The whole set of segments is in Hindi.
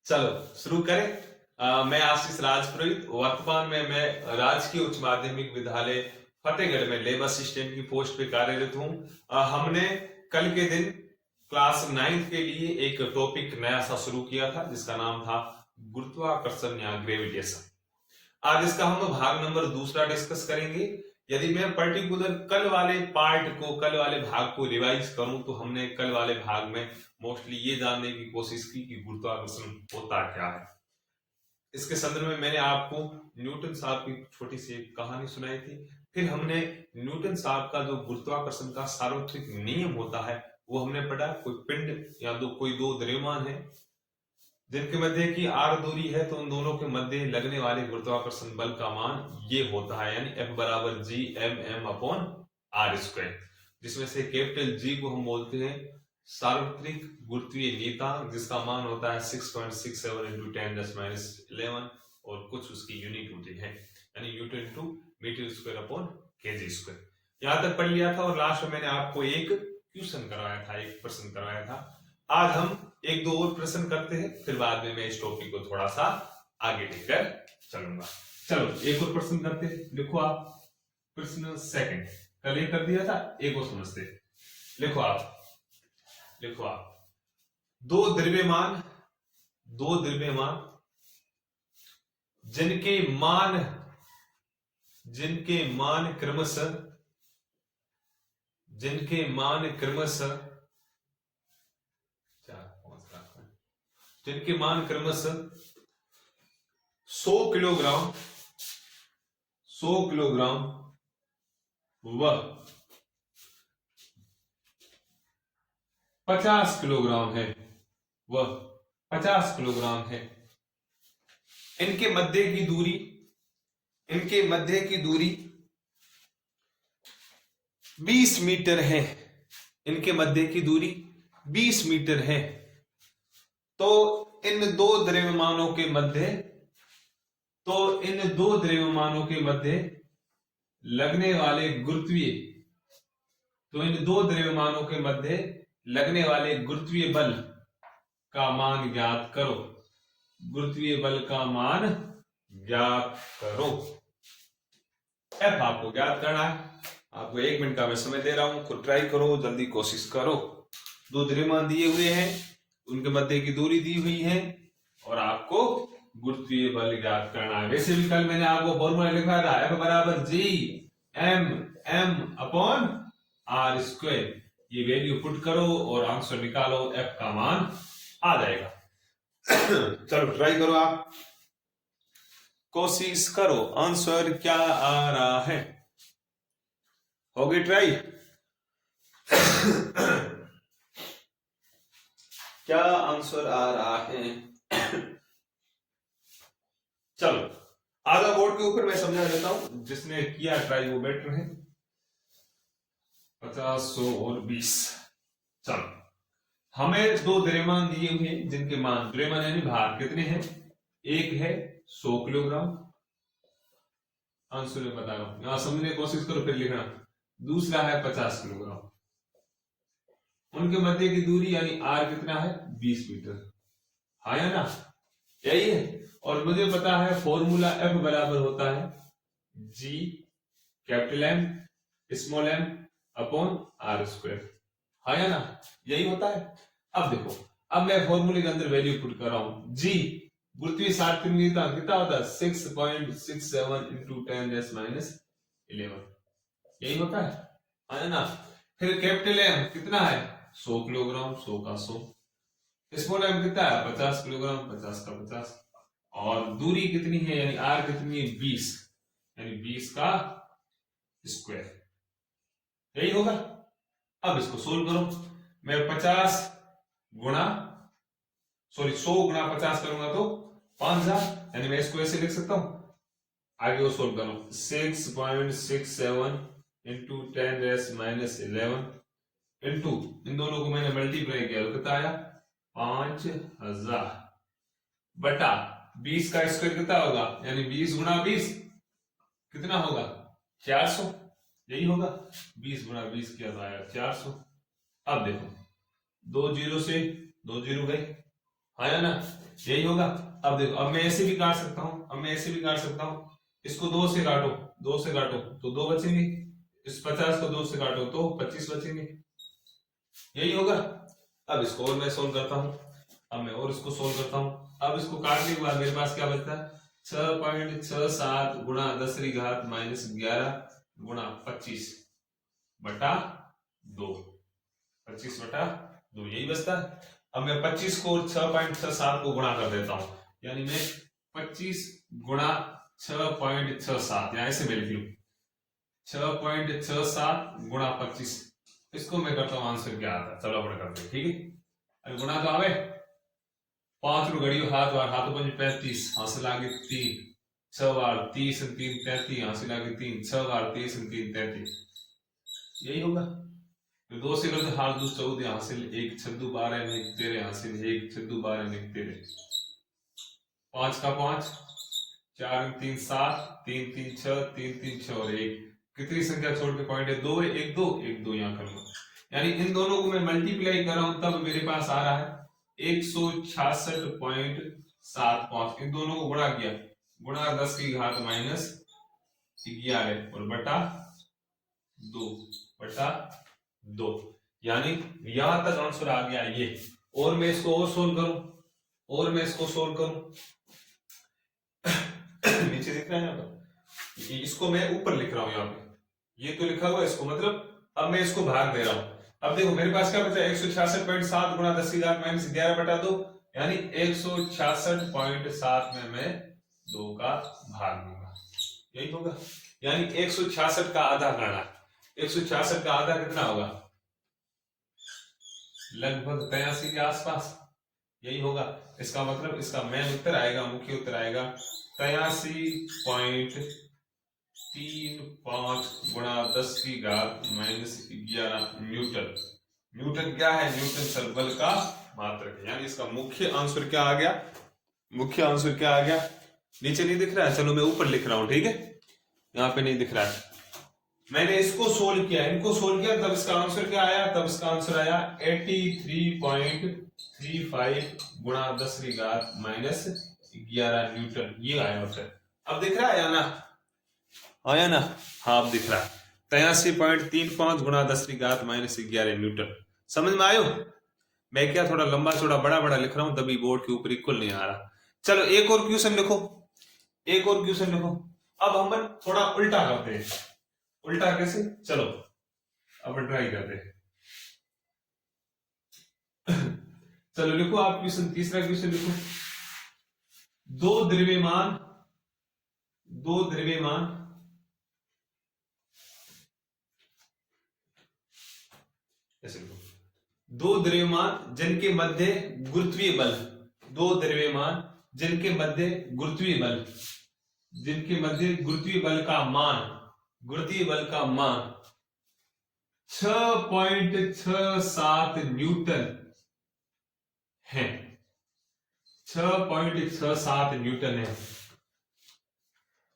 चलो शुरू करें। मैं आशीष राजपुरोहित। वर्तमान में मैं राजकीय उच्च माध्यमिक विद्यालय फतेहगढ़ में लेब असिस्टेंट की पोस्ट पे कार्यरत हूँ। हमने कल के दिन क्लास 9th के लिए एक टॉपिक नया सा शुरू किया था जिसका नाम था गुरुत्वाकर्षण या ग्रेविटेशन। आज इसका हम भाग नंबर दूसरा डिस्कस करेंगे। यदि मैं पर्टिकुलर कल वाले भाग को रिवाइज करूं तो हमने कल वाले भाग में मोस्टली ये जानने की कोशिश की कि गुरुत्वाकर्षण होता क्या है। इसके संदर्भ में मैंने आपको न्यूटन साहब की छोटी सी एक कहानी सुनाई थी। फिर हमने न्यूटन साहब का जो गुरुत्वाकर्षण का सार्वत्रिक नियम होता है वो हमने पढ़ा। कोई पिंड या कोई दो द्रव्यमान है जिनके मध्य की आर दूरी है तो उन दोनों के मध्य लगने वाले गुरुत्वाकर्षण बल का मान ये होता है, यानी F बराबर G M M upon are square, जिसमें से कैपिटल जी को हम बोलते हैं सार्वत्रिक गुरुत्वीय नियतांक जिसका मान होता है 6.67 इंटू 10⁻11 और कुछ उसकी यूनिट होती है, यानी newton into metre square upon KG square. यहां तक पढ़ लिया था और लास्ट में मैंने आपको एक क्वेश्चन करवाया था, एक प्रश्न करवाया था। आज हम एक दो और प्रश्न करते हैं, फिर बाद में मैं इस टॉपिक को थोड़ा सा आगे लेकर चलूंगा। चलो एक और प्रश्न करते हैं। लिखो आप प्रश्न सेकंड, कल ये कर दिया था, एक और समझते हैं। लिखो आप दो द्रव्यमान जिनके मान क्रमशः 100 किलोग्राम व 50 किलोग्राम है। इनके मध्य की दूरी 20 मीटर है। इनके मध्य की दूरी 20 मीटर है। तो इन दो द्रव्यमानों के मध्य लगने वाले गुरुत्वीय बल का मान ज्ञात करो। एफ आपको ज्ञात करना है। आपको 1 मिनट का मैं समय दे रहा हूं, खुद ट्राई करो, जल्दी कोशिश करो। दो द्रव्यमान दिए हुए हैं, उनके मध्य की दूरी दी हुई है और आपको गुरुत्वीय बल ज्ञात करना है। वैसे भी कल मैंने आपको फॉर्मूला लिखा था, F बराबर G M M upon are square. ये वैल्यू पुट करो और आंसर निकालो, F का मान आ जाएगा। चलो ट्राई करो, आप कोशिश करो, आंसर क्या आ रहा है। होगी ट्राई? क्या आंसर आ रहा है? चलो आधा बोर्ड के ऊपर मैं समझा देता हूं, जिसने किया ट्राई वो बेटर है। 50, 100 और 20। चलो हमें दो द्रव्यमान दिए हुए हैं जिनके मान, द्रव्यमान यानी भार कितने हैं? एक है 100 किलोग्राम, आंसर में बता रहा हूं, यहां समझने की कोशिश करो फिर लिखना। दूसरा है 50 किलोग्राम। उनके मध्य की दूरी यानी आर कितना है? 20 मीटर। हाँ या ना? यही है। और मुझे पता है फॉर्मूला F बराबर होता है G capital M small m upon are square. हाँ या ना? यही होता है। अब देखो, अब मैं फॉर्मूले के अंदर वैल्यू पुट कर रहा हूं। जी गुरुत्वीय सार्वत्रिक नियतांक कितना होता है? 6.67 इंटू 10⁻11। यही होता है। हाँ या ना? फिर कैपिटल एम कितना है? 100 किलोग्राम, 100 का 100। स्मॉल एम कितना है? 50 किलोग्राम, 50 का 50। और दूरी कितनी है यानी आर कितनी है? 20, यानी 20 का स्क्वायर। यही होगा। अब इसको सोल्व करो। मैं 100 गुणा 50 करूंगा तो 5000, यानी मैं इसको ऐसे लिख सकता हूं। आगे वो सोल्व करो। 6.67 इंटू 10⁻11 इंटू इन दोनों को मैंने मल्टीप्लाई किया तो कितना आया? 5000 बटा 20 का स्क्वायर कितना होगा? यानी 20 गुणा 20 कितना होगा? 400। यही होगा। 20 गुणा 20 किया था 400। अब देखो, 2 जीरो से 2 जीरो गए, हाँ या ना? यही होगा। अब देखो, अब मैं ऐसे भी काट सकता हूं, इसको 2 से काटो, 2 से काटो तो 2 बचेंगे, इस 50 को 2 से काटो तो 25 बचेंगे, यही होगा। अब इसको और मैं सोल्व करता हूं, अब इसको काटने के बाद मेरे पास क्या बचता है, 6.67 गुणा 10 की घात माइनस 11 गुणा 25 बटा 2, 25 बटा 2 यही बचता है। अब मैं 25 को 6.67 को गुणा कर देता हूं, यानी मैं 25 गुणा 6.67 यहां से मैं लिख लू 6.67 गुणा 25, इसको मैं करता हूं आंसर क्या आता है, चलो अपने करते हैं, ठीक है। अरे गुणा तो आवे 5 रू घड़ियों हाथ बार हाथों 35 हासिल आगे 3 6 बार 30 और 3 33 हासिल आगे 3 6 बार 30 और 3 33 यही होगा। तो 2 से करते हाथ 2 14 हासिल 1 6 12 में 13 हासिल 1 6 12 में 13 5 का 5 4 3 7 3 3 6 3 3 6 और 1 कितनी संख्या छोड़ के पॉइंट है 2 है 1 2 1 2 यहाँ करूंगा, यानी इन दोनों को मैं मल्टीप्लाई कर रहा हूं तब मेरे पास आ रहा है 166.75, इन दोनों को गुणा किया, गुणा 10 की घात माइनस 11 और बटा 2 यानी यहां तक आंसर आ गया ये। और मैं इसको और सोल्व करूं, नीचे दिख रहा है यहाँ पर, इसको मैं ऊपर लिख रहा हूं यहाँ पे, ये तो लिखा हुआ है इसको, मतलब अब मैं इसको भाग दे रहा हूं। अब देखो मेरे पास क्या बचा 166.7 गुणा 10 की घात माइनस 11 बटा 2, यानी 166.7 में मैं 2 का भाग दूंगा, यही होगा। यानी 166 का आधा करना है, 166 का आधा कितना होगा, लगभग 83 के आसपास, यही होगा। इसका मतलब इसका मेन उत्तर आएगा, मुख्य उत्तर आएगा 83.35 गुणा 10 की घात माइनस 11 न्यूटन। न्यूटन क्या है, न्यूटन सर्वबल का मात्रक है, यानी इसका मुख्य आंसर क्या आ गया, नीचे नहीं दिख रहा है, चलो मैं ऊपर लिख रहा हूं, ठीक है, यहाँ पे नहीं दिख रहा है। मैंने इसको सोल्व किया, इनको सोल्व किया, तब इसका आंसर क्या आया, 83.35 गुणा 10 की घात माइनस 11 न्यूटन, ये आया उत्तर। अब दिख रहा है आया ना, हाँ अब दिख रहा है 83.35 गुणा 10 की घात माइनस 11 न्यूटन। समझ में आयो, मैं क्या थोड़ा लंबा चौड़ा बड़ा लिख रहा हूं तभी बोर्ड के ऊपर इक्वल नहीं आ रहा। चलो एक और क्वेश्चन लिखो, अब हम थोड़ा उल्टा करते हैं। उल्टा कैसे, चलो अब ट्राई करते हैं। चलो लिखो आप क्वेश्चन, तीसरा क्वेश्चन लिखो। दो द्रव्यमान ऐसे लिखो, दो द्रव्यमान जिनके मध्य गुरुत्वीय बल, जिनके मध्य गुरुत्वीय बल का मान 6.67 न्यूटन है, 6.67 न्यूटन है।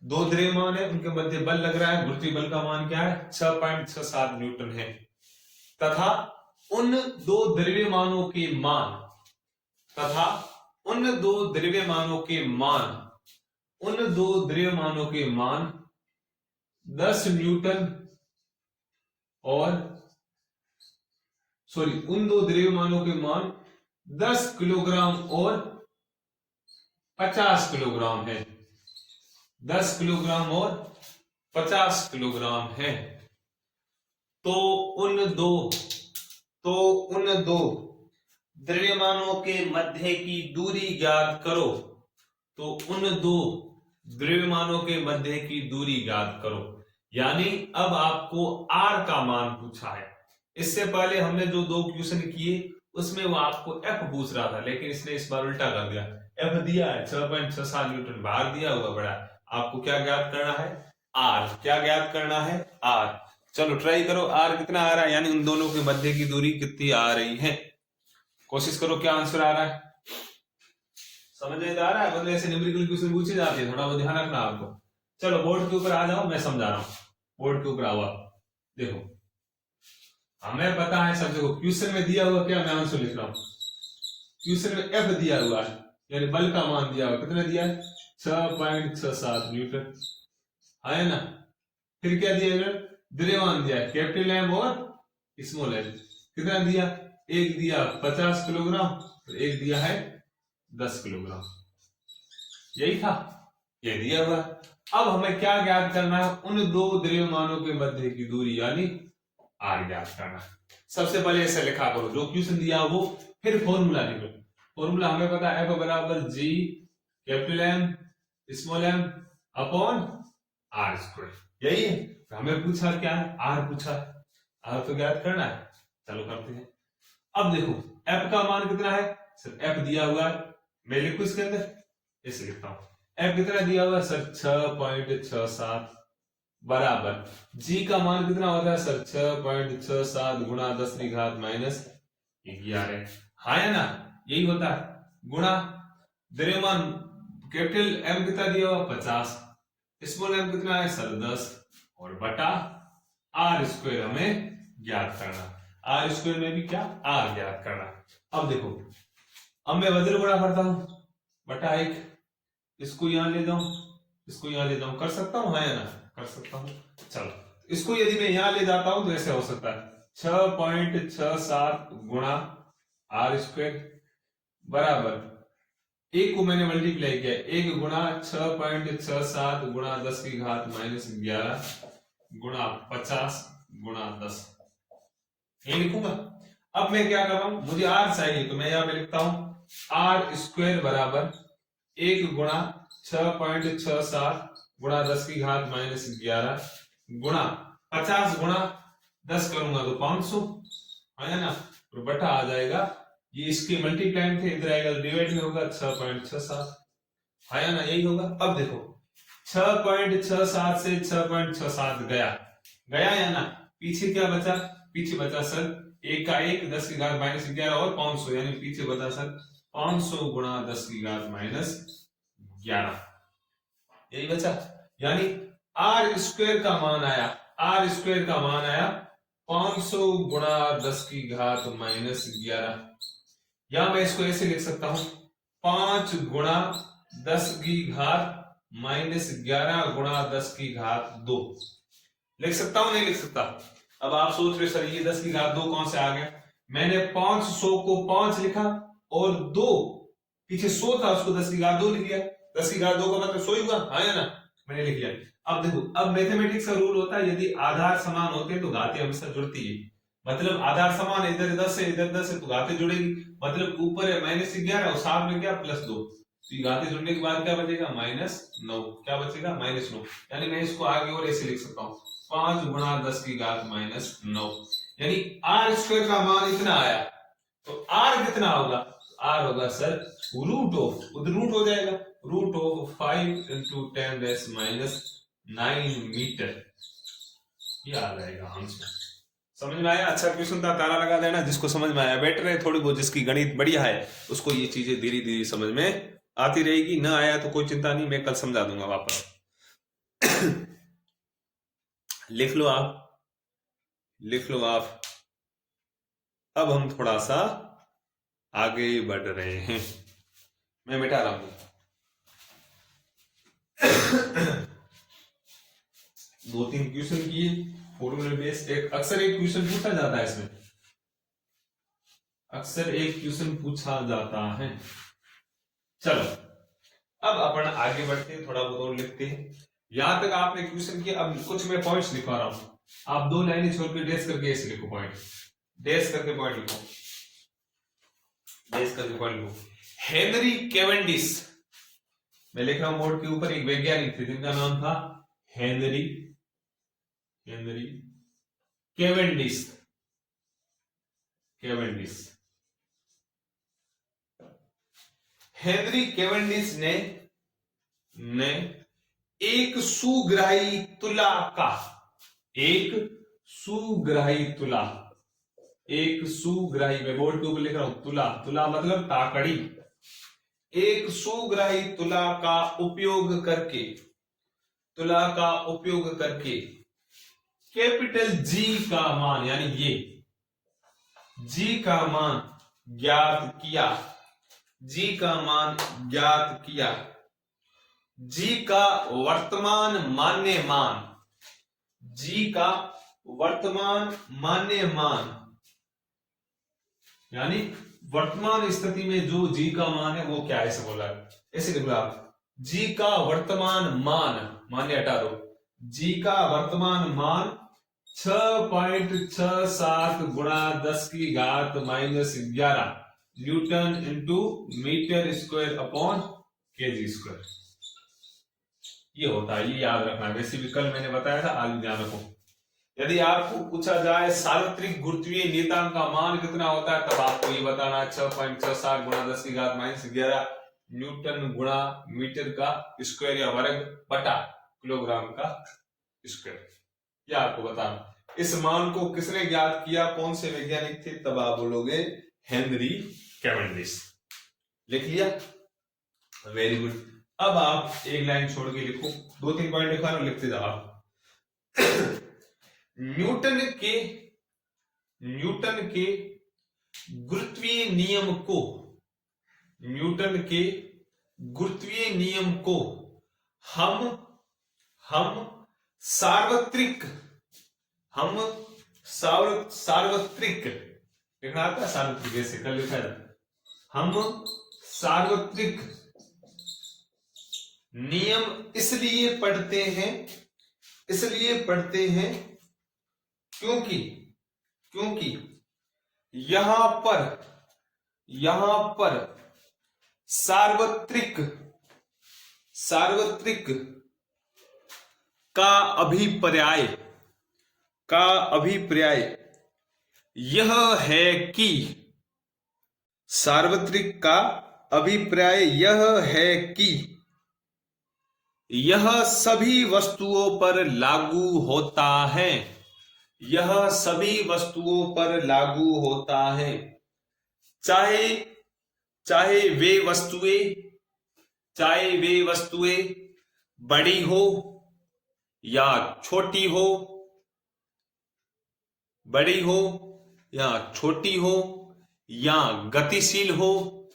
दो द्रव्यमान है, उनके मध्य बल लग रहा है, गुरुत्वीय बल का मान क्या है 6.67 न्यूटन है, तथा उन दो द्रव्यमानों के मान 10 न्यूटन और उन दो द्रव्यमानों के मान 10 किलोग्राम और 50 किलोग्राम है, 10 किलोग्राम और 50 किलोग्राम है। तो उन दो द्रव्यमानों के मध्य की दूरी ज्ञात करो, यानी अब आपको R का मान पूछा है। इससे पहले हमने जो दो क्वेश्चन किए उसमें वो आपको F पूछ रहा था, लेकिन इसने इस बार उल्टा कर दिया, F दिया है 6.67 न्यूटन बाहर दिया हुआ बड़ा, आपको क्या ज्ञात करना है R, क्या ज्ञात करना है R। चलो ट्राई करो, R कितना आ रहा है, यानी उन दोनों के मध्य की दूरी कितनी आ रही है, कोशिश करो क्या आंसर आ रहा है, समझ में आ रहा है। मतलब ऐसे न्यूमेरिकल क्वेश्चन पूछे जाते हैं, थोड़ा बहुत ध्यान रखना आपको। चलो बोर्ड के ऊपर आ जाओ, मैं समझा रहा हूं, बोर्ड के ऊपर आओ आप, देखो हमें पता है सब, देखो क्वेश्चन में दिया हुआ क्या, मैं आंसर लिख रहा हूं, क्वेश्चन में F दिया हुआ है, यानी बल का मान दिया हुआ, कितना दिया है 6.67 न्यूटन, है ना। फिर क्या दिया इधर, द्रव्यमान दिया है कैपिटल एम और स्मॉल एम, कितना दिया, एक दिया 50 किलोग्राम, एक दिया है 10 किलोग्राम, यही था, ये दिया हुआ। अब हमें क्या ज्ञात करना है, उन दो द्रव्यमानों के मध्य की दूरी यानी आर ज्ञात करना है। सबसे पहले ऐसे लिखा करो जो क्वेश्चन दिया वो, फिर फॉर्मूला लिखो। फॉर्मूला हमें पता है F बराबर G capital M small m upon are square, यही है। हमें पूछा क्या है, आर पूछा है, आर तो ज्ञात करना है, चलो करते हैं। अब देखो F का मान कितना है सर, F दिया हुआ है, मैं लिखू इसके अंदर, ऐसे लिखता हूं, F कितना दिया हुआ है सर 6.67 बराबर G का मान कितना होता है सर 6.67 गुणा 10 की घात माइनस 11, हाँ है ना, यही होता है, गुणा द्रव्यमान कैपिटल M कितना दिया हुआ 50, स्मॉल m कितना है सर 10, और बटा आर स्क्वायर हमें ज्ञात करना, आर स्क्वायर में भी क्या आर ज्ञात करना। अब देखो, अब मैं वज्र गुणा करता हूं, बटा 1, इसको यहां ले जाऊं, इसको यहां ले जाऊं, कर सकता हूं, है ना, कर सकता हूं। चलो इसको यदि मैं यहां ले जाता हूं तो ऐसे हो सकता है 6.67 गुणा आर स्क्वायर बराबर, एक को मैंने मल्टीप्लाई किया, एक गुणा 6.67 गुणा 10 की घात माइनस 11 गुणा 50 गुणा 10, ये लिखूंगा। अब मैं क्या कर रहा हूं, मुझे आर चाहिए तो मैं यहां पे लिखता हूं आर स्क्वायर बराबर एक गुणा 6.67 गुणा 10 की घात माइनस 11 गुणा 50 गुणा 10 करूंगा तो 500, है ना, तो बटा आ जाएगा, ये इसके मल्टीप्लाई थे, इधर आएगा डिवाइड में होगा 6.67, है ना, यही होगा। अब देखो 6.67 से 6.67 गया गया या ना, पीछे क्या बचा, पीछे बचा सर एक का एक 10 की घात माइनस 11 और 500, यानी पीछे बचा सर 500 गुणा 10 की घात माइनस 11, यही बचा, यानी आर स्क्वायर का मान आया, आर स्क्वायर का मान आया 500 गुणा 10 की घात माइनस 11, या मैं इसको ऐसे लिख सकता हूं 5 गुणा 10 की घात माइनस 11 गुणा 10 की घात 2, लिख सकता हूं नहीं लिख सकता। अब आप सोच रहे सर ये 10 की घात 2 कौन से आ गया, मैंने 500 को 5 लिखा और 2 पीछे 100 था उसको 10 की घात 2 लिख लिया, 10 की घात 2 का मतलब 100 ही हुआ, हाँ ना, मैंने लिख लिया। अब देखो, अब मैथमेटिक्स का रूल होता है यदि आधार समान होते हैं तो घातें हमेशा जुड़ती है, मतलब आधार समान है, इधर 10 है इधर 10 है तो घातें जुड़ेगी, मतलब ऊपर है माइनस 11 और साथ में क्या प्लस 2, तो घातें जुड़ने के बाद क्या बचेगा -9, क्या बचेगा -9, यानी मैं इसको आगे और ऐसे लिख सकता हूँ 5 गुणा 10 की घात -9, यानी आर स्क्वायर का मान इतना आया, तो आर कितना होगा, आर होगा सर रूट ऑफ, उधर रूट हो जाएगा, रूट ऑफ 5 × 10⁻⁹ मीटर, ये आ जाएगा आंसर। समझ में आया, अच्छा क्वेश्चन था, ताला लगा देना जिसको समझ में आया, बेटर है थोड़ी बहुत, जिसकी गणित बढ़िया है उसको ये चीजें धीरे धीरे समझ में आती रहेगी, ना आया तो कोई चिंता नहीं, मैं कल समझा दूंगा वापस। लिख लो आप, लिख लो आप। अब हम थोड़ा सा आगे बढ़ रहे हैं, मैं मिटा रहा हूं 2-3 क्वेश्चन किए फॉर्मूले बेस्ड, एक अक्सर एक क्वेश्चन पूछा जाता है इसमें, अक्सर एक क्वेश्चन पूछा जाता है। चलो अब अपन आगे बढ़ते हैं, थोड़ा बहुत और लिखते हैं, यहां तक आपने क्वेश्चन किया, अब कुछ मैं पॉइंट्स लिखवा रहा हूं, आप 2 लाइनें छोड़ के डैश करके ऐसे लिखो, पॉइंट डैश करके पॉइंट लिखो, डैश करके पॉइंट लिखो। हेनरी कैवेंडिश, मैं लिख रहा हूं बोर्ड के ऊपर, एक वैज्ञानिक थे जिनका नाम था हेनरी कैवेंडिश, हेनरी कैवेंडिश ने एक सुग्राही तुला का, एक सुग्राही तुला, एक सुग्राही, मैं बोर्ड के ऊपर लिख रहा हूं तुला, तुला मतलब ताकड़ी, एक सुग्राही तुला का उपयोग करके, तुला का उपयोग करके कैपिटल जी का मान, यानी ये जी का मान ज्ञात किया, जी का मान ज्ञात किया। जी का वर्तमान मान्य मान, जी का वर्तमान मान्य मान, यानी वर्तमान स्थिति में जो जी का मान है वो क्या है, ऐसे बोला है। ऐसे लिख लो आप, जी का वर्तमान मान, मान्य हटा दो, जी का वर्तमान मान 6.67 गुणा 10 की घात -11 newton into metre square upon KG square, ये होता है। ये याद रखना, वैसे भी कल मैंने बताया था, आज भी ध्यान रखो। यदि आपको पूछा जाए सार्वत्रिक गुरुत्वीय नियतांक का मान कितना होता है, तब आपको ये बताना 6.67 गुणा 10 की घात -11 न्यूटन गुणा मीटर का स्क्वायर या वर्ग बटा किलोग्राम का स्क्वायर, ये आपको बताना। इस मान को किसने ज्ञात किया, कौन से वैज्ञानिक थे, तब आप बोलोगे हेनरी कैवेंडिश। लिख लिया, वेरी गुड। अब आप एक लाइन छोड़ के लिखो, 2-3 पॉइंट लिखा ना, लिखते जाओ आप। न्यूटन के गुरुत्वीय नियम को, न्यूटन के गुरुत्वीय नियम को हम सार्वत्रिक लिखना आता है, सार्वत्रिक ऐसे कल लिखा है, हम सार्वत्रिक नियम इसलिए पढ़ते हैं क्योंकि यहां पर सार्वत्रिक का अभिप्राय यह है कि, सार्वत्रिक का अभिप्राय यह है कि यह सभी वस्तुओं पर लागू होता है, यह सभी वस्तुओं पर लागू होता है, चाहे वे वस्तुएं बड़ी हो या छोटी हो, बड़ी हो या छोटी हो, या गतिशील हो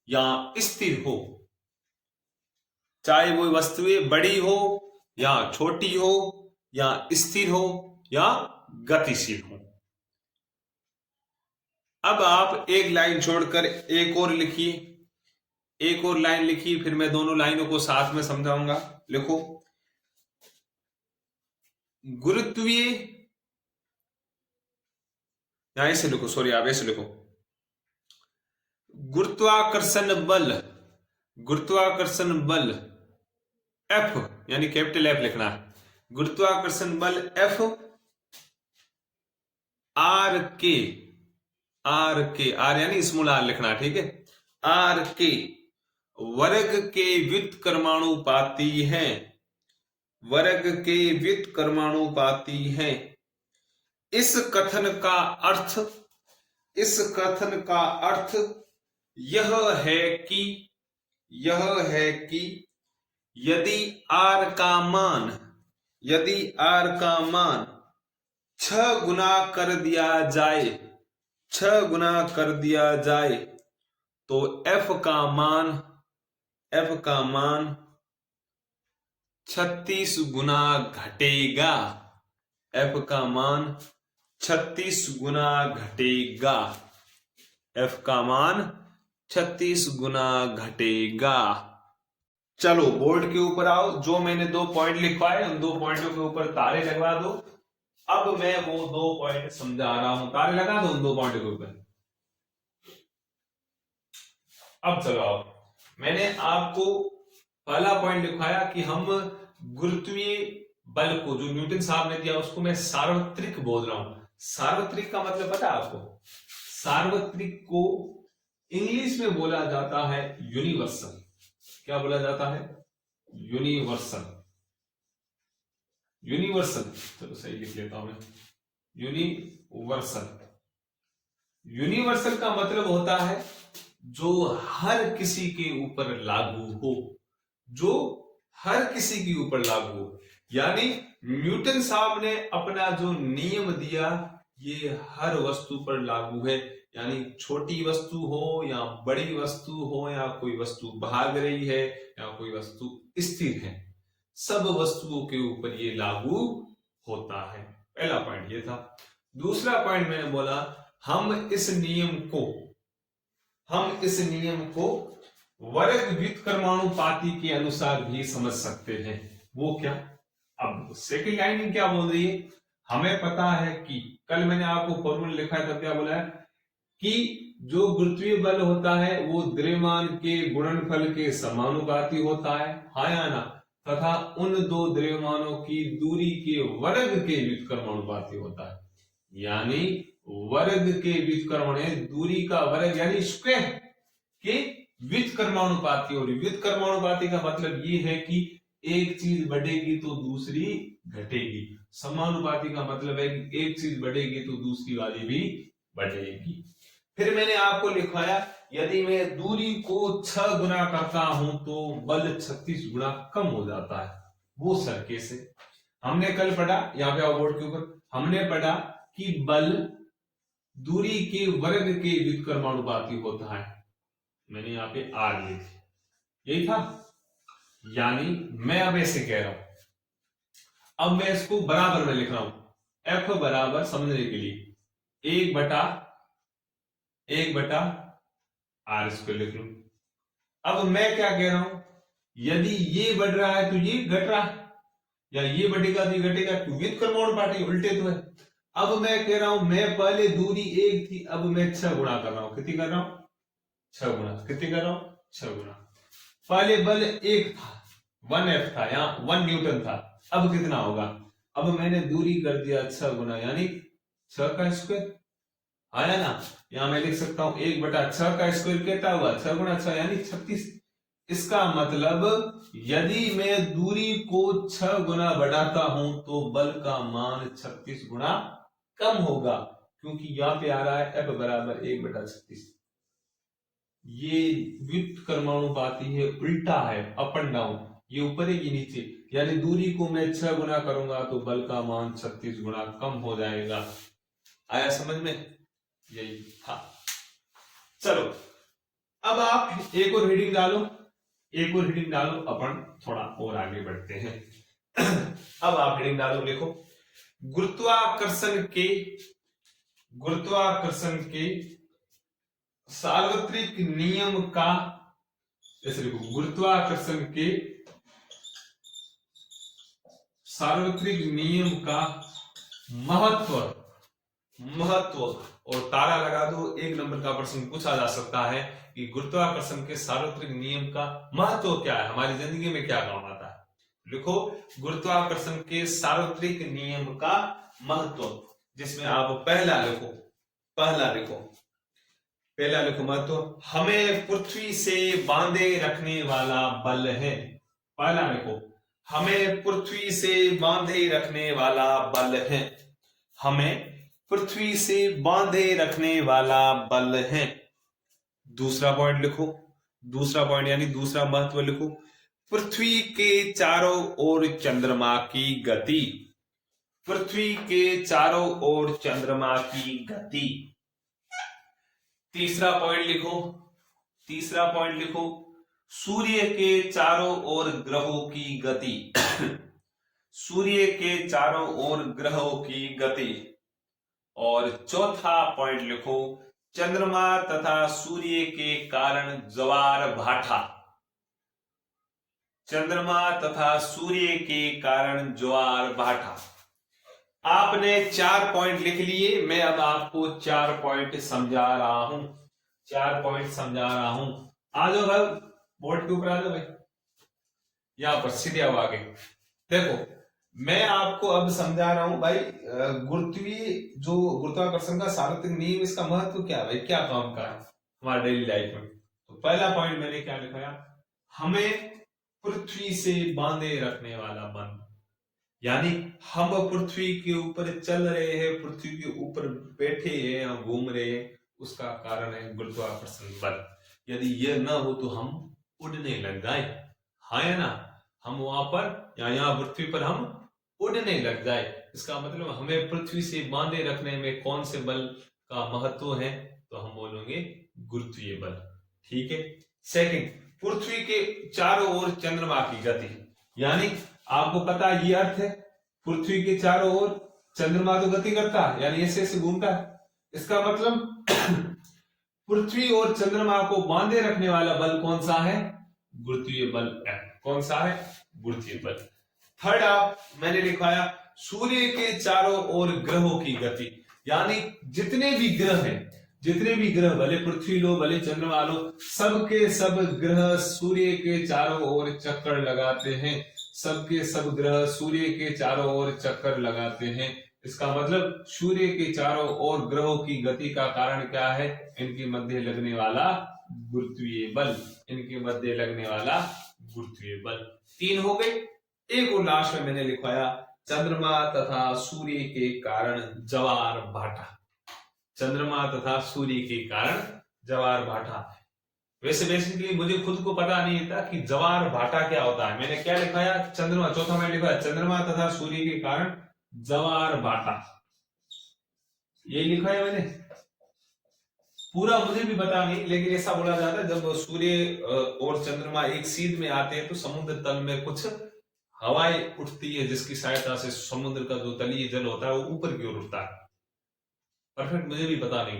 या स्थिर हो, चाहे वो वस्तुएं बड़ी हो या छोटी हो या स्थिर हो या गतिशील हो। अब आप एक लाइन छोड़कर एक और लिखिए, एक और लाइन लिखिए, फिर मैं दोनों लाइनों को साथ में समझाऊंगा। लिखो, गुरुत्वीय, यहां ऐसे लिखो, सॉरी आप ऐसे लिखो, गुरुत्वाकर्षण बल F, यानी कैपिटल F लिखना है। गुरुत्वाकर्षण बल F R यानी स्मॉल r लिखना है, ठीक है। R के वर्ग के व्युत्क्रमानुपाती है, वर्ग के व्युत्क्रमानुपाती है। इस कथन का अर्थ यह है कि यदि R का मान 6 गुना कर दिया जाए, तो F का मान 36 गुना घटेगा, F का मान 36 गुना घटेगा, F का मान 36 गुना घटेगा। चलो बोर्ड के ऊपर आओ, जो मैंने 2 पॉइंट लिखवाए उन 2 पॉइंटों के ऊपर तारे लगवा दो। अब मैं वो 2 पॉइंट समझा रहा हूं, तारे लगा दो उन 2 पॉइंट के ऊपर। अब चलो आओ, मैंने आपको पहला पॉइंट लिखवाया कि हम गुरुत्वीय बल को, जो न्यूटन साहब ने दिया, उसको मैं सार्वत्रिक बोल रहा हूं। सार्वत्रिक का मतलब पता है आपको? सार्वत्रिक को इंग्लिश में बोला जाता है यूनिवर्सल। क्या बोला जाता है? यूनिवर्सल। चलो सही लिख लेता हूं मैं, यूनिवर्सल का मतलब होता है जो हर किसी के ऊपर लागू हो, जो हर किसी के ऊपर लागू हो। यानी न्यूटन साहब ने अपना जो नियम दिया ये हर वस्तु पर लागू है। यानी छोटी वस्तु हो या बड़ी वस्तु हो, या कोई वस्तु भाग रही है या कोई वस्तु स्थिर है, सब वस्तुओं के ऊपर ये लागू होता है। पहला पॉइंट ये था। दूसरा पॉइंट मैंने बोला हम इस नियम को वर्ग व्युत्क्रमानुपाती के अनुसार भी समझ सकते हैं। वो क्या? अब सेकंड लाइन में क्या बोल रही है, हमें पता है कि कल मैंने आपको फॉर्मूला लिखा है, तब क्या बोला है कि जो गुरुत्वीय बल होता है वो द्रव्यमान के गुणनफल के समानुपाती होता है, हाँ या ना, तथा उन दो द्रव्यमानों की दूरी के वर्ग के व्युत्क्रमानुपाती होता है। यानी वर्ग के व्युत्क्रमण, दूरी का वर्ग यानी स्क्वायर के व्युत्क्रमानुपाती। और व्युत्क्रमानुपाती का मतलब ये है कि एक चीज बढ़ेगी तो दूसरी घटेगी। समानुपाती का मतलब है कि एक चीज बढ़ेगी तो दूसरी वाली भी बढ़ेगी। फिर मैंने आपको लिखवाया यदि मैं दूरी को 6 गुना करता हूं तो बल 36 गुना कम हो जाता है। वो सर कैसे? हमने कल पढ़ा, यहाँ पे बोर्ड के ऊपर हमने पढ़ा कि बल दूरी के वर्ग के व्युत्क्रमानुपाती होता है। मैंने यहाँ पे आर लिखी, यही था। यानी मैं अब ऐसे कह रहा हूं, अब मैं इसको बराबर में लिख रहा हूं, एफ बराबर समझने के लिए 1/1 आर स्क्वायर लिख लू। अब मैं क्या कह रहा हूं, यदि ये बढ़ रहा है तो ये घट रहा है, या ये बढ़ेगा तो ये घटेगा, व्युत्क्रमानुपाती उल्टे तो है। अब मैं कह रहा हूं, मैं पहले दूरी 1 थी, अब मैं 6 गुना कर रहा हूं। कितनी कर रहा हूं? 6 गुना। कितनी कर रहा हूं? 6 गुना। पहले बल 1 था, 1F था, यहां 1 न्यूटन था, अब कितना होगा? अब मैंने दूरी कर दिया 6 गुना, यानी 6 का स्क्वायर, आया ना। यहां मैं लिख सकता हूं 1/6 का स्क्वायर कितना हुआ? 6 गुना 6 यानी 36। इसका मतलब यदि मैं दूरी को 6 गुना बढ़ाता हूं तो बल का मान 36 गुना कम होगा, क्योंकि यहां पे आ रहा है F बराबर 1/36। ये व्युत्क्रमानुपाती है, उल्टा है, अप एंड डाउन, ये ऊपर है कि नीचे। यानी दूरी को मैं 6 गुना करूंगा तो बल का मान 36 गुना कम हो जाएगा। आया समझ में? यही था। चलो अब आप एक और रीडिंग डालो, अपन थोड़ा और आगे बढ़ते हैं। अब आप रीडिंग डालो, लिखो गुरुत्वाकर्षण के सार्वत्रिक नियम का, ऐसे लिखो, गुरुत्वाकर्षण के सार्वत्रिक नियम का महत्व और तारा लगा दो। 1 नंबर का प्रश्न पूछा जा सकता है कि गुरुत्वाकर्षण के सार्वत्रिक नियम का महत्व क्या है, हमारी जिंदगी में क्या काम आता है। लिखो गुरुत्वाकर्षण के सार्वत्रिक नियम का महत्व, जिसमें आप पहला लिखो महत्व, हमें पृथ्वी से बांधे रखने वाला बल है। पहला लिखो, हमें पृथ्वी से बांधे रखने वाला बल है। हमें पृथ्वी से बांधे रखने वाला बल है। दूसरा पॉइंट लिखो, यानी दूसरा महत्व लिखो, पृथ्वी के चारों ओर चंद्रमा की गति। पृथ्वी के चारों ओर चंद्रमा की गति। तीसरा पॉइंट लिखो, सूर्य के चारों ओर ग्रहों की गति। सूर्य के चारों ओर ग्रहों की गति। और चौथा पॉइंट लिखो, चंद्रमा तथा सूर्य के कारण ज्वार भाटा। चंद्रमा तथा सूर्य के कारण ज्वार भाटा। आपने 4 पॉइंट लिख लिए, मैं अब आपको 4 पॉइंट समझा रहा हूं। आ जाओ भाई, बोर्ड के ऊपर आ जाओ भाई, यहां पर सीधे अब आगे देखो, मैं आपको अब समझा रहा हूं भाई गुरुत्वाकर्षण का सार्वत्रिक नियम, इसका महत्व क्या है भाई, क्या काम का है हमारे डेली लाइफ में। तो पहला पॉइंट मैंने क्या लिखाया, हमें पृथ्वी से बांधे रखने वाला बल। यानी हम पृथ्वी के ऊपर चल रहे हैं, पृथ्वी के ऊपर बैठे हैं या घूम रहे हैं, उसका कारण है गुरुत्वाकर्षण बल। यदि यह ना हो तो हम उड़ने लग जाए, हाँ या ना, हम वहां पर या यहाँ पृथ्वी पर हम उड़ने लग जाए। इसका मतलब हमें पृथ्वी से बांधे रखने में कौन से बल का महत्व है, तो हम बोलेंगे गुरुत्वीय बल। ठीक है। सेकंड, पृथ्वी के चारों ओर चंद्रमा की गति, यानी आपको पता है ये अर्थ है, पृथ्वी के चारों ओर चंद्रमा तो गति करता है, यानी ऐसे ऐसे घूमता है। इसका मतलब पृथ्वी और चंद्रमा को बांधे रखने वाला बल कौन सा है? गुरुत्वीय बल। कौन सा है? गुरुत्वीय बल। थर्ड आप मैंने लिखवाया सूर्य के चारों ओर ग्रहों की गति, यानी जितने भी ग्रह हैं, जितने भी ग्रह, भले पृथ्वी लो भले चंद्रमा लो, सबके सब ग्रह सूर्य के चारों ओर चक्कर लगाते हैं। सबके सब ग्रह सूर्य के चारों ओर चक्कर लगाते हैं। इसका मतलब सूर्य के चारों ओर ग्रहों की गति का कारण क्या है? इनके मध्य लगने वाला गुरुत्वीय बल। इनके मध्य लगने वाला गुरुत्वीय बल। 3 हो गए। एक और लास्ट में मैंने लिखवाया चंद्रमा तथा सूर्य के कारण ज्वार भाटा। चंद्रमा तथा सूर्य के कारण ज्वार भाटा। वैसे बेसिकली मुझे खुद को पता नहीं था कि ज्वार भाटा क्या होता है। मैंने क्या लिखाया? चंद्रमा। चौथा मैंने लिखा चंद्रमा तथा सूर्य के कारण ज्वार भाटा, ये लिखा है मैंने। पूरा मुझे भी पता नहीं, लेकिन ऐसा बोला जाता है जब सूर्य और चंद्रमा एक सीध में आते हैं तो समुद्र तल में कुछ हवाएं उठती है, जिसकी सहायता से समुद्र का जो तलीय जल होता है वो ऊपर की ओर उठता है। परफेक्ट मुझे भी पता नहीं,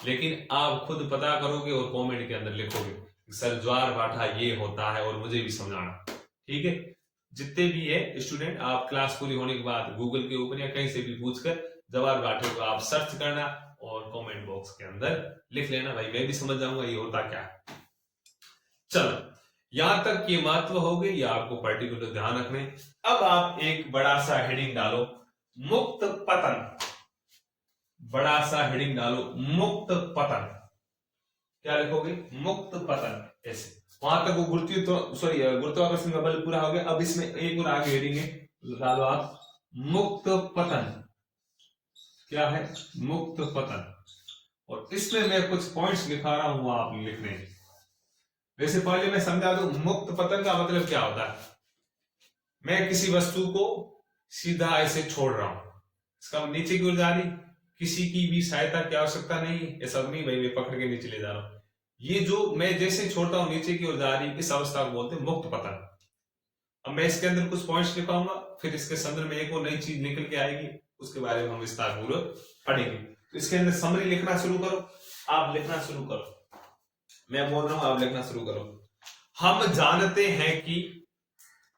लेकिन आप खुद पता करोगे और कमेंट के अंदर लिखोगे सर ज्वार भाटा ये होता है, और मुझे भी समझाना। ठीक है। जितने भी है स्टूडेंट, आप क्लास पूरी होने के बाद गूगल के ऊपर या कहीं से भी पूछकर ज्वार भाटे को आप सर्च करना और कमेंट बॉक्स के अंदर लिख लेना, भाई मैं भी समझ जाऊंगा ये होता क्या। चलो यहां तक ये महत्व हो गई, या आपको पर्टिकुलर ध्यान रखने। अब आप एक बड़ा सा हेडिंग डालो, मुक्त पतन। बड़ा सा हेडिंग डालो, मुक्त पतन। क्या लिखोगे? मुक्त पतन। ऐसे वहां तक वो गुरुत्वाकर्षण का बल पूरा हो गया। अब इसमें एक और आगे हेडिंग है, डालो आप मुक्त पतन। क्या है? मुक्त पतन। और इसमें मैं कुछ पॉइंट्स लिखा रहा हूं, आप लिखने। वैसे पहले मैं समझा दूं मुक्त पतन का मतलब क्या होता है। मैं किसी वस्तु को सीधा ऐसे छोड़ रहा हूं, इसका नीचे की ओर जा रही, किसी की भी सहायता की आवश्यकता नहीं है। ऐसा नहीं भाई मैं पकड़ के नीचे ले जा रहा हूं, ये जो मैं जैसे छोड़ता हूं नीचे की ओर जा रही, इस अवस्था को बोलते हैं मुक्त पतन। अब मैं इसके अंदर कुछ पॉइंट्स लिखाऊंगा, फिर इसके संदर्भ में एक और नई चीज निकल के आएगी, उसके बारे में हम विस्तार पूर्वक पढ़ेंगे। तो इसके अंदर समरी लिखना शुरू करो, आप लिखना शुरू करो। मैं बोल रहा हूं आप लिखना शुरू करो। हम जानते हैं कि,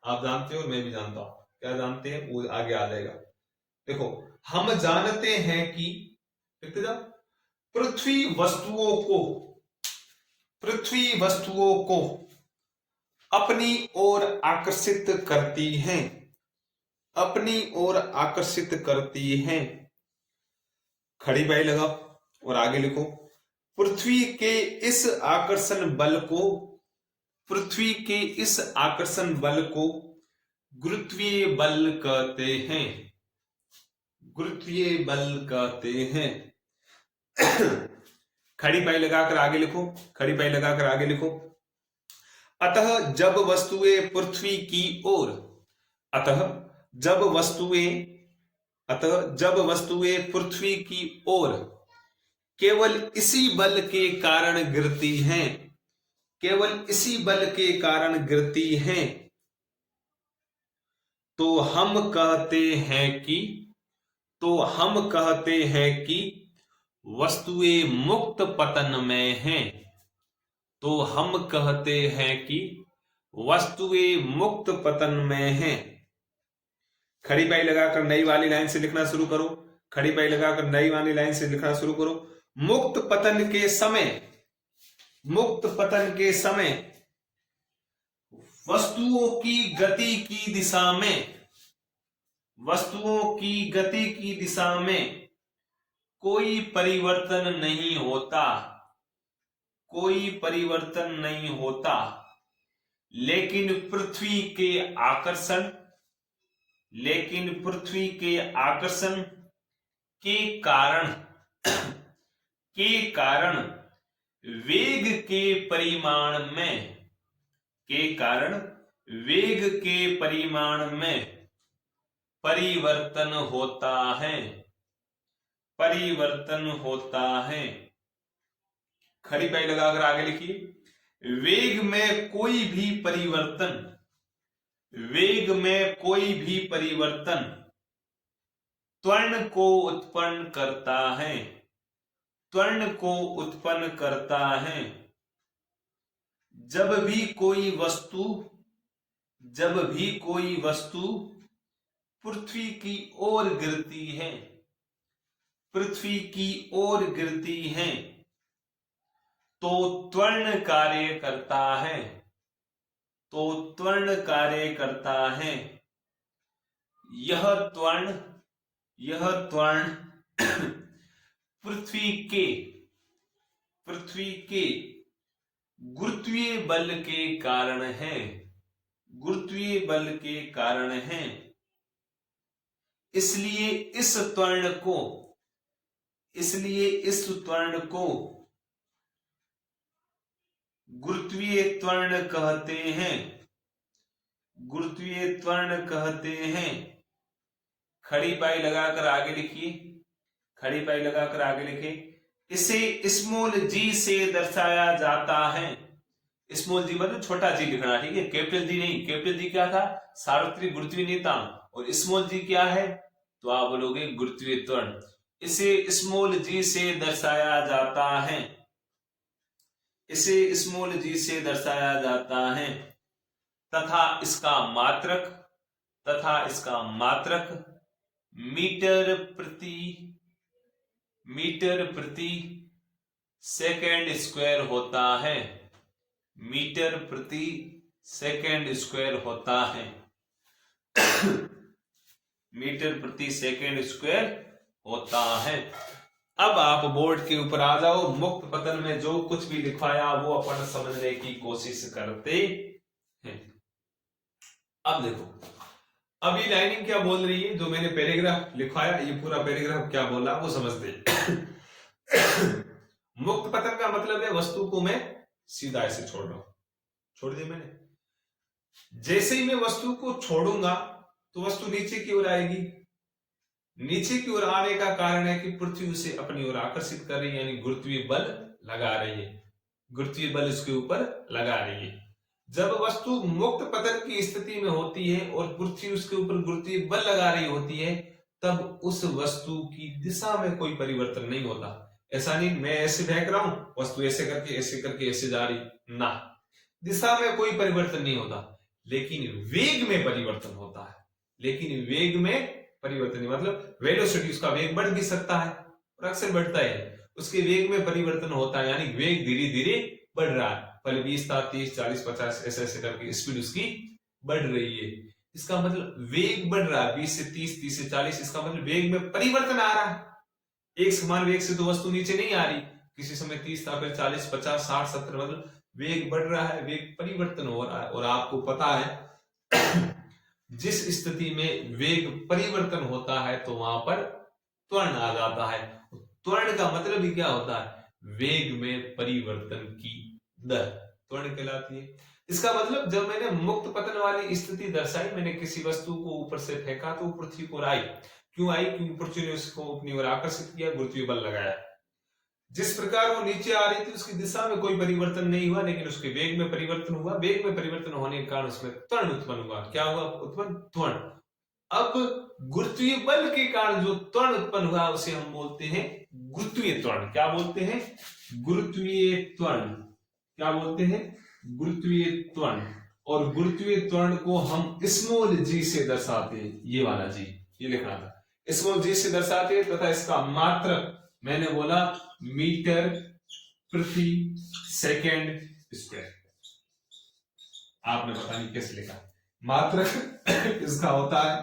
आप जानते हो मैं भी जानता हूं, क्या जानते हैं वो आगे आ जाएगा। देखो, हम जानते हैं कि पृथ्वी वस्तुओं को अपनी ओर आकर्षित करती हैं, अपनी ओर आकर्षित करती हैं। खड़ी बाई लगाओ और आगे लिखो, पृथ्वी के इस आकर्षण बल को गुरुत्वीय बल कहते हैं। गुरुत्वीय बल कहते हैं। खड़ी पाई लगाकर आगे लिखो, खड़ी पाई लगाकर आगे लिखो। अतः जब वस्तुएं पृथ्वी की ओर, जब वस्तुएं पृथ्वी की ओर केवल इसी बल के कारण गिरती हैं, केवल इसी बल के कारण गिरती हैं, तो हम कहते हैं कि वस्तुएं मुक्त पतन में हैं। तो हम कहते हैं कि वस्तुएं मुक्त पतन में हैं। खड़ी पाई लगाकर नई वाली लाइन से लिखना शुरू करो, खड़ी पाई लगाकर नई वाली लाइन से लिखना शुरू करो। मुक्त पतन के समय वस्तुओं की गति की दिशा में कोई परिवर्तन नहीं होता, लेकिन पृथ्वी के आकर्षण के कारण वेग के परिमाण में परिवर्तन होता है। खड़ी पाई लगाकर आगे लिखिए, वेग में कोई भी परिवर्तन, वेग में कोई भी परिवर्तन त्वरण को उत्पन्न करता है, त्वरण को उत्पन्न करता है। जब भी कोई वस्तु, जब भी कोई वस्तु पृथ्वी की ओर गिरती है, पृथ्वी की ओर गिरती है, तो त्वरण कार्य करता है, तो त्वरण कार्य करता है। यह त्वरण, यह त्वरण पृथ्वी के, पृथ्वी के गुरुत्वीय बल के कारण है, गुरुत्वीय बल के कारण है। इसलिए इस त्वरण को, इसलिए इस त्वरण को गुरुत्वीय त्वरण कहते हैं, गुरुत्वीय त्वरण कहते हैं। खड़ी पाई लगाकर आगे लिखिए, खड़ी पाई लगाकर आगे लिखिए, इसे स्मॉल जी से दर्शाया जाता है। स्मॉल जी मतलब छोटा जी लिखना, ठीक है, कैपिटल जी नहीं। कैपिटल जी क्या था, सार्वत्रिक गुरुत्वीय नियतांक, और स्मॉल जी क्या है, तो आप बोलोगे गुरुत्वीय त्वरण। इसे स्मॉल जी से दर्शाया जाता है, इसे स्मॉल जी से दर्शाया जाता है, तथा इसका मात्रक, तथा इसका मात्रक मीटर प्रति सेकेंड स्क्वायर होता है, मीटर प्रति सेकेंड स्क्वायर होता है। मीटर प्रति सेकेंड स्क्वायर होता है। अब आप बोर्ड के ऊपर आ जाओ। मुक्त पतन में जो कुछ भी लिखवाया वो अपन समझने की कोशिश करते हैं। अब देखो, अब ये लाइनिंग क्या बोल रही है, जो मैंने पैराग्राफ लिखवाया, ये पूरा पैराग्राफ क्या बोला वो समझते। मुक्त पतन का मतलब है वस्तु को मैं सीधा ऐसे छोड़ रहा हूं, छोड़ दी मैंने। जैसे ही मैं वस्तु को छोड़ूंगा तो वस्तु नीचे की ओर आएगी। नीचे की ओर आने का कारण है कि पृथ्वी उसे अपनी ओर आकर्षित कर रही है, यानी गुरुत्वीय बल लगा रही है, गुरुत्वीय बल उसके ऊपर लगा रही है। जब वस्तु मुक्त पतन की स्थिति में होती है और पृथ्वी उसके ऊपर गुरुत्वीय बल लगा रही होती है, तब उस वस्तु की दिशा में कोई परिवर्तन नहीं होता। ऐसा नहीं मैं ऐसे फेंक रहा हूं, वस्तु ऐसे करके ऐसे जा रही, ना, दिशा में कोई परिवर्तन नहीं होता, लेकिन वेग में परिवर्तन होता है। लेकिन वेग में परिवर्तन नहीं मतलब वेलोसिटी, उसका वेग बढ़ भी सकता है और अक्सर बढ़ता है, उसके वेग में परिवर्तन होता है, यानी वेग धीरे धीरे बढ़ रहा है। पहले 20 था, 30, 40, 50 ऐसे ऐसे करके स्पीड उसकी बढ़ रही है। इसका मतलब वेग बढ़ रहा है, 20 से 30, 30 से 40, इसका मतलब वेग में परिवर्तन आ रहा है। एक समान वेग से तो वस्तु नीचे नहीं आ रही, किसी समय 30 था, फिर 40, 50, 60, 70, मतलब वेग बढ़ रहा है, वेग परिवर्तन हो रहा है। और आपको पता है जिस स्थिति में वेग परिवर्तन होता है तो वहां पर त्वरण आ जाता है। त्वरण का मतलब ही क्या होता है, वेग में परिवर्तन की दर त्वरण कहलाती है। इसका मतलब जब मैंने मुक्त पतन वाली स्थिति दर्शाई, मैंने किसी वस्तु को ऊपर से फेंका तो पृथ्वी को आई, क्यों आई, क्योंकि पृथ्वी ने उसको अपनी ओर आकर्षित किया, गुरुत्वीय बल लगाया। जिस प्रकार वो नीचे आ रही थी उसकी दिशा में कोई परिवर्तन नहीं हुआ, लेकिन उसके वेग में परिवर्तन हुआ। वेग में परिवर्तन होने के कारण उसमें त्वरण उत्पन्न हुआ। क्या हुआ उत्पन्न, त्वरण। अब गुरुत्वीय बल के कारण जो त्वरण उत्पन्न हुआ उसे हम बोलते हैं गुरुत्वीय त्वरण। क्या बोलते हैं, गुरुत्वीय त्वरण। क्या बोलते हैं, गुरुत्वीय त्वरण। और गुरुत्वीय त्वरण को हम स्मॉल जी से दर्शाते हैं, ये वाला जी, ये लिखना था, स्मॉल जी से दर्शाते हैं, तथा इसका मात्रक मैंने बोला मीटर प्रति सेकेंड स्क्वायर। आपने पता नहीं कैसे लिखा, मात्रक इसका होता है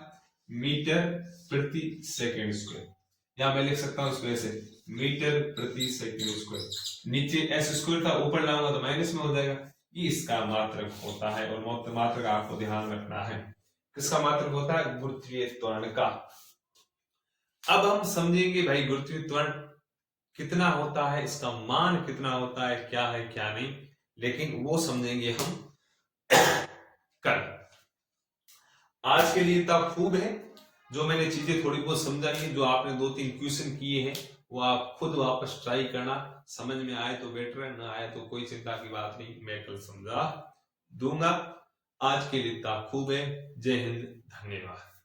मीटर प्रति सेकेंड स्क्वायर। यहां मैं लिख सकता हूं इसको ऐसे, मीटर प्रति सेकेंड स्क्वायर। नीचे एस स्क्वायर था, ऊपर लाऊंगा तो माइनस में हो जाएगा। ये इसका मात्रक होता है। और मात्रक आपको ध्यान रखना है, किसका मात्रक होता है, गुरुत्वीय त्वरण का। अब हम समझेंगे भाई गुरुत्वीय त्वरण कितना होता है, इसका मान कितना होता है क्या नहीं, लेकिन वो समझेंगे हम कल। आज के लिए तब खूब है, जो मैंने चीजें थोड़ी बहुत समझाई है, जो आपने 2-3 क्वेश्चन किए हैं वो आप खुद वापस ट्राई करना, समझ में आए तो बेटर है, ना आए तो कोई चिंता की बात नहीं, मैं कल समझा दूंगा। आज के लिए इतना खूब है। जय हिंद, धन्यवाद।